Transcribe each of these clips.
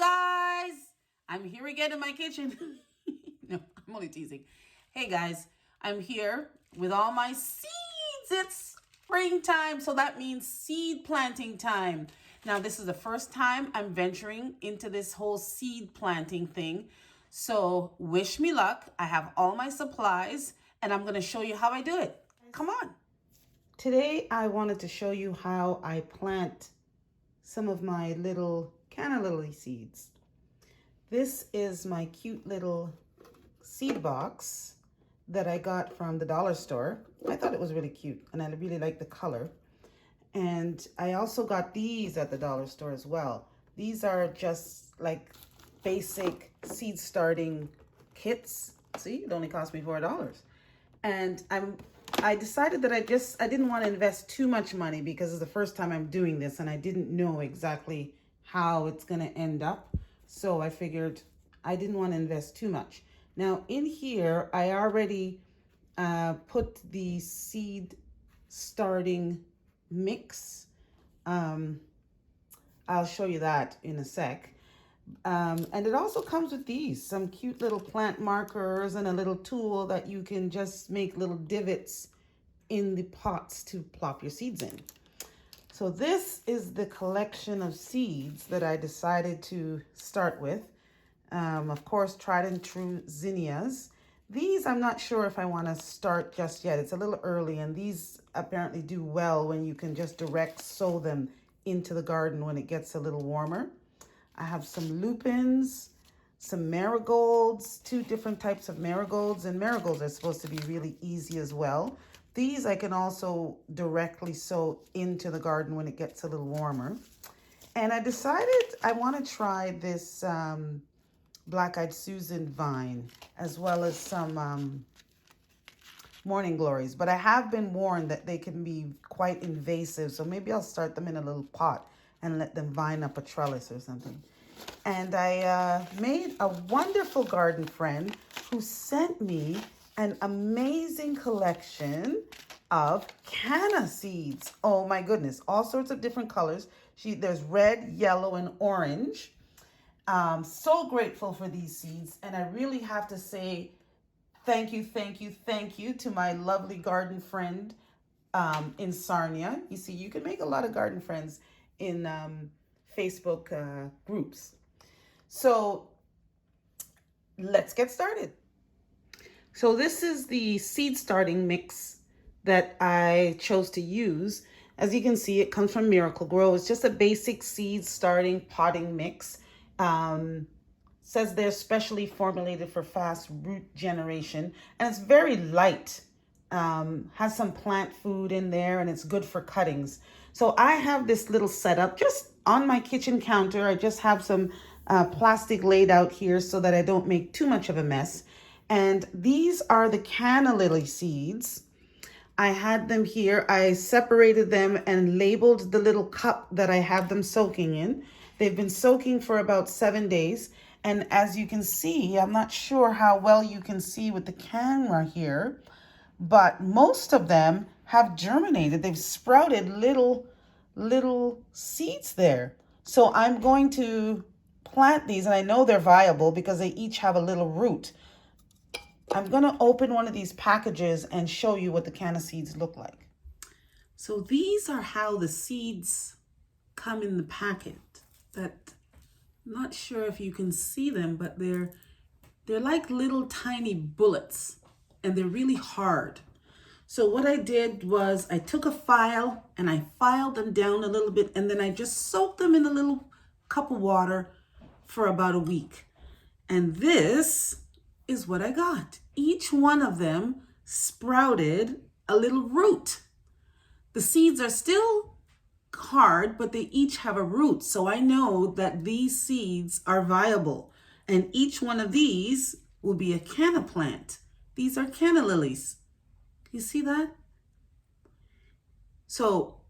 guys? I'm here again in my kitchen. No, I'm only teasing. Hey guys, I'm here with all my seeds. It's springtime, so that means seed planting time. Now, this is the first time I'm venturing into this whole seed planting thing. So wish me luck. I have all my supplies and I'm going to show you how I do it. Come on. Today, I wanted to show you how I plant some of my little canna lily seeds. This is my cute little seed box that I got from the dollar store. I thought it was really cute and I really like the color. And I also got these at the dollar store as well. These are just like basic seed starting kits. See, it only cost me $4. And I decided that I didn't want to invest too much money because it's the first time I'm doing this and I didn't know exactly how it's going to end up. So I figured I didn't want to invest too much. Now in here, I already put the seed starting mix. I'll show you that in a sec. And it also comes with some cute little plant markers and a little tool that you can just make little divots in the pots to plop your seeds in. So this is the collection of seeds that I decided to start with. Of course, tried and true zinnias. These I'm not sure if I want to start just yet. It's a little early, and these apparently do well when you can just direct sow them into the garden when it gets a little warmer. I have some lupins, some marigolds, 2 different types of marigolds, and marigolds are supposed to be really easy as well. These I can also directly sow into the garden when it gets a little warmer. And I decided I want to try this black-eyed Susan vine, as well as some morning glories. But I have been warned that they can be quite invasive, so maybe I'll start them in a little pot and let them vine up a trellis or something. And I made a wonderful garden friend who sent me an amazing collection of canna seeds. Oh my goodness, all sorts of different colors. There's red, yellow, and orange. So grateful for these seeds, and I really have to say thank you to my lovely garden friend in Sarnia. You see, you can make a lot of garden friends in Facebook groups. So let's get started. So this is the seed starting mix that I chose to use. As you can see, it comes from Miracle-Gro. It's just a basic seed starting potting mix. Says they're specially formulated for fast root generation, and it's very light. Has some plant food in there, and it's good for cuttings. So I have this little setup just on my kitchen counter. I just have some plastic laid out here so that I don't make too much of a mess. And these are the canna lily seeds. I had them here. I separated them and labeled the little cup that I have them soaking in. They've been soaking for about 7 days. And as you can see, I'm not sure how well you can see with the camera here, but most of them have germinated. They've sprouted little seeds there. So I'm going to plant these, and I know they're viable because they each have a little root. I'm going to open one of these packages and show you what the canna seeds look like. So these are how the seeds come in the packet. I'm not sure if you can see them, but they're like little tiny bullets, and they're really hard. So what I did was I took a file and I filed them down a little bit, and then I just soaked them in a little cup of water for about a week. And this is what I got. Each one of them sprouted a little root. The seeds are still hard, but they each have a root. So I know that these seeds are viable, and each one of these will be a canna plant. These are canna lilies. You see that? So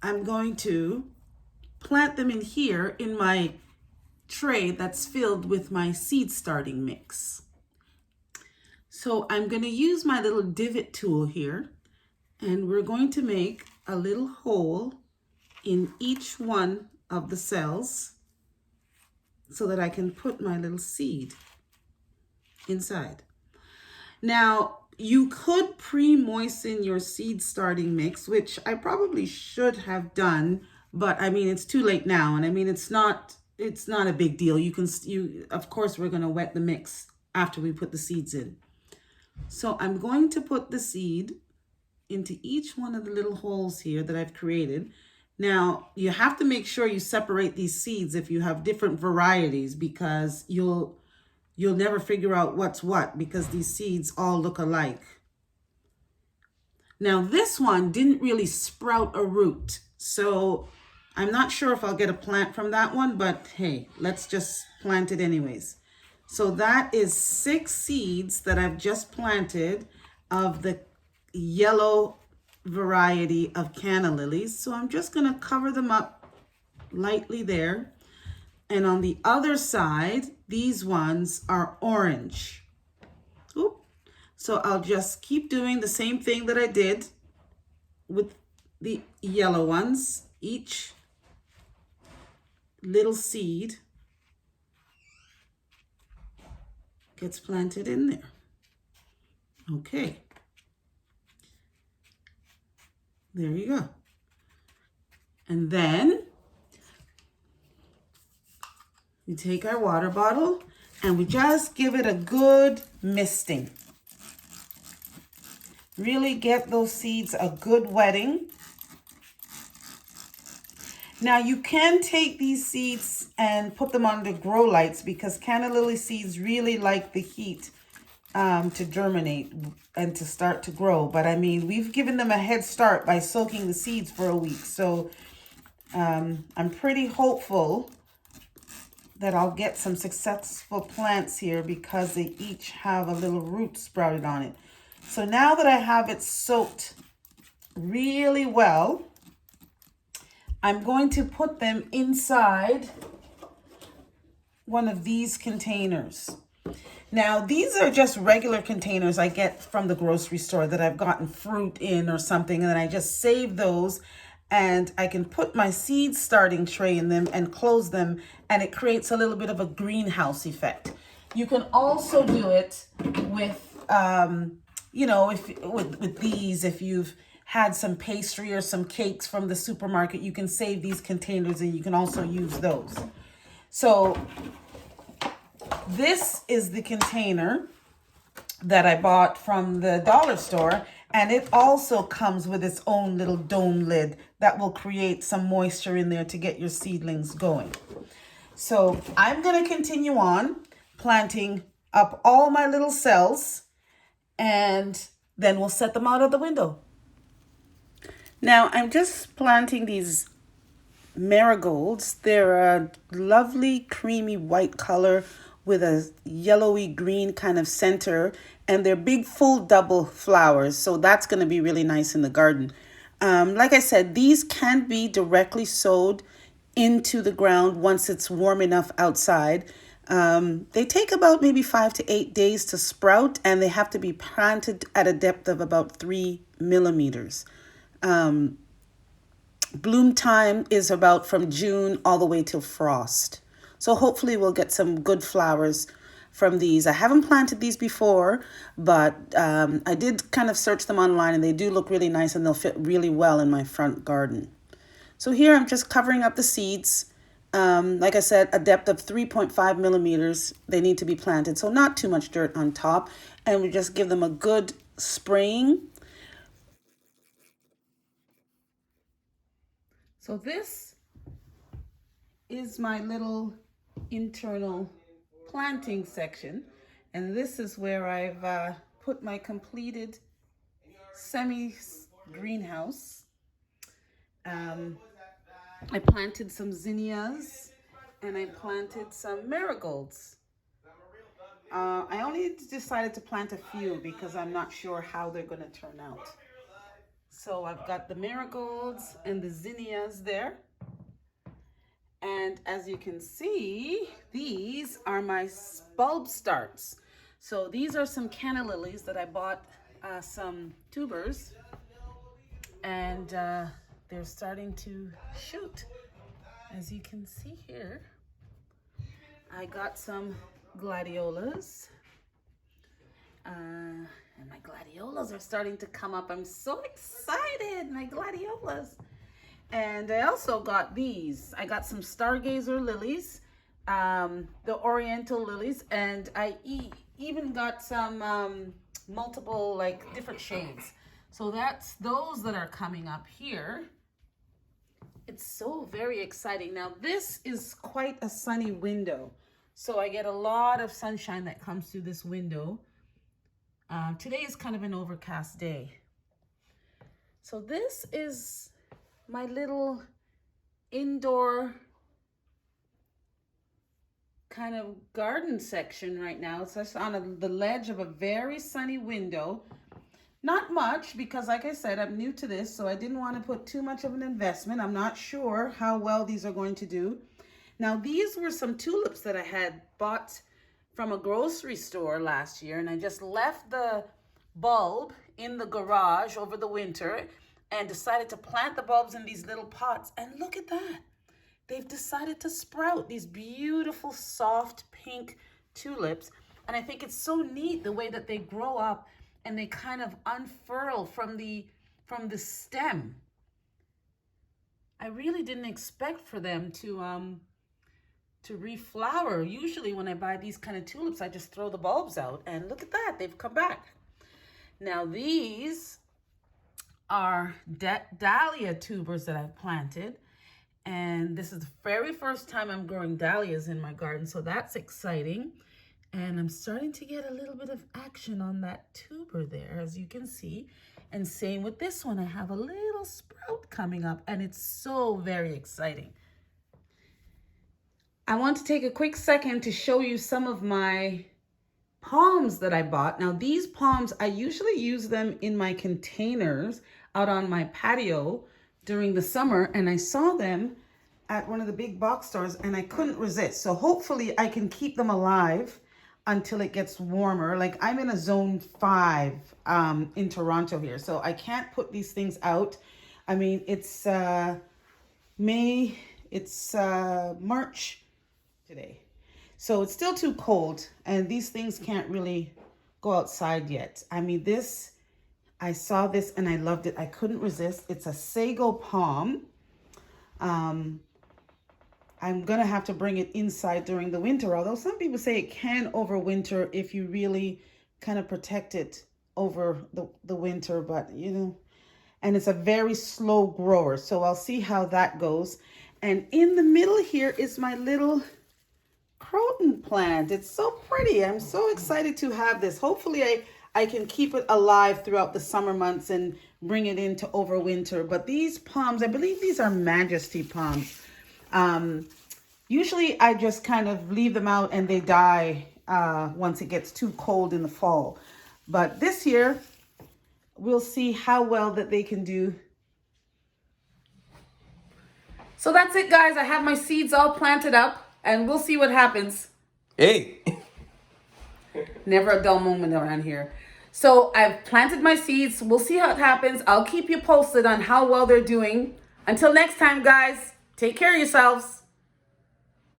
I'm going to plant them in here in my tray that's filled with my seed starting mix. So I'm going to use my little divot tool here, and we're going to make a little hole in each one of the cells so that I can put my little seed inside. Now, you could pre-moisten your seed starting mix, which I probably should have done, but I mean, it's too late now. And I mean, it's not a big deal. Of course, we're going to wet the mix after we put the seeds in. So I'm going to put the seed into each one of the little holes here that I've created. Now, you have to make sure you separate these seeds if you have different varieties, because you'll never figure out what's what, because these seeds all look alike. Now, this one didn't really sprout a root, so I'm not sure if I'll get a plant from that one, but hey, let's just plant it anyways. So that is 6 seeds that I've just planted of the yellow variety of canna lilies. So I'm just going to cover them up lightly there. And on the other side, these ones are orange. Oop. So I'll just keep doing the same thing that I did with the yellow ones. Each little seed gets planted in there. Okay. There you go. And then we take our water bottle and we just give it a good misting. Really get those seeds a good wetting. Now you can take these seeds and put them under grow lights, because canna lily seeds really like the heat to germinate and to start to grow. But I mean, we've given them a head start by soaking the seeds for a week. So I'm pretty hopeful that I'll get some successful plants here, because they each have a little root sprouted on it. So now that I have it soaked really well, I'm going to put them inside one of these containers. Now, these are just regular containers I get from the grocery store that I've gotten fruit in or something, and then I just save those, and I can put my seed starting tray in them and close them, and it creates a little bit of a greenhouse effect. You can also do it with, with these, if you've had some pastry or some cakes from the supermarket, you can save these containers and you can also use those. So this is the container that I bought from the dollar store, and it also comes with its own little dome lid that will create some moisture in there to get your seedlings going. So I'm going to continue on planting up all my little cells, and then we'll set them out of the window. Now I'm just planting these marigolds. They're a lovely creamy white color with a yellowy green kind of center, and they're big full double flowers, so that's going to be really nice in the garden. Like I said, these can be directly sowed into the ground once it's warm enough outside. They take about maybe 5 to 8 days to sprout, and they have to be planted at a depth of about 3 millimeters. Bloom time is about from June all the way till frost. So hopefully we'll get some good flowers from these. I haven't planted these before, but I did kind of search them online, and they do look really nice, and they'll fit really well in my front garden. So here I'm just covering up the seeds. Like I said, a depth of 3.5 millimeters. They need to be planted, so not too much dirt on top. And we just give them a good spraying. So this is my little internal planting section, and this is where I've put my completed semi greenhouse. I planted some zinnias and I planted some marigolds. I only decided to plant a few because I'm not sure how they're going to turn out. So I've got the marigolds and the zinnias there. And as you can see, these are my bulb starts. So these are some canna lilies that I bought some tubers, and they're starting to shoot, as you can see here. I got some gladiolas. And my gladiolas are starting to come up. I'm so excited, my gladiolas. And I also got these. I got some stargazer lilies, the oriental lilies, and I even got some multiple, like, different shades. So that's those that are coming up here. It's so very exciting. Now this is quite a sunny window. So I get a lot of sunshine that comes through this window. Today is kind of an overcast day. So this is my little indoor kind of garden section right now. It's just on the ledge of a very sunny window. Not much, because like I said, I'm new to this, so I didn't want to put too much of an investment. I'm not sure how well these are going to do. Now, these were some tulips that I had bought from a grocery store last year, and I just left the bulb in the garage over the winter and decided to plant the bulbs in these little pots. And look at that. They've decided to sprout these beautiful, soft pink tulips. And I think it's so neat the way that they grow up and they kind of unfurl from the stem. I really didn't expect for them to reflower. Usually when I buy these kind of tulips, I just throw the bulbs out, and look at that, they've come back. Now these are dahlia tubers that I've planted, and this is the very first time I'm growing dahlias in my garden, so that's exciting. And I'm starting to get a little bit of action on that tuber there, as you can see. And same with this one. I have a little sprout coming up, and it's so very exciting. I want to take a quick second to show you some of my palms that I bought. Now, these palms, I usually use them in my containers out on my patio during the summer, and I saw them at one of the big box stores, and I couldn't resist. So hopefully I can keep them alive until it gets warmer. Like, I'm in a zone 5 in Toronto here, so I can't put these things out. I mean, it's March today, so it's still too cold, and these things can't really go outside yet. I mean, this, I saw this and I loved it. I couldn't resist. It's a sago palm. I'm gonna have to bring it inside during the winter, although some people say it can overwinter if you really kind of protect it over the winter, but you know, and it's a very slow grower, so I'll see how that goes. And in the middle here is my little croton plant. It's so pretty. I'm so excited to have this. Hopefully I can keep it alive throughout the summer months and bring it into overwinter. But these palms, I believe these are Majesty palms. Usually I just kind of leave them out and they die once it gets too cold in the fall. But this year, we'll see how well that they can do. So that's it, guys. I have my seeds all planted up, and we'll see what happens. Hey! Never a dull moment around here. So I've planted my seeds. We'll see how it happens. I'll keep you posted on how well they're doing. Until next time, guys, take care of yourselves.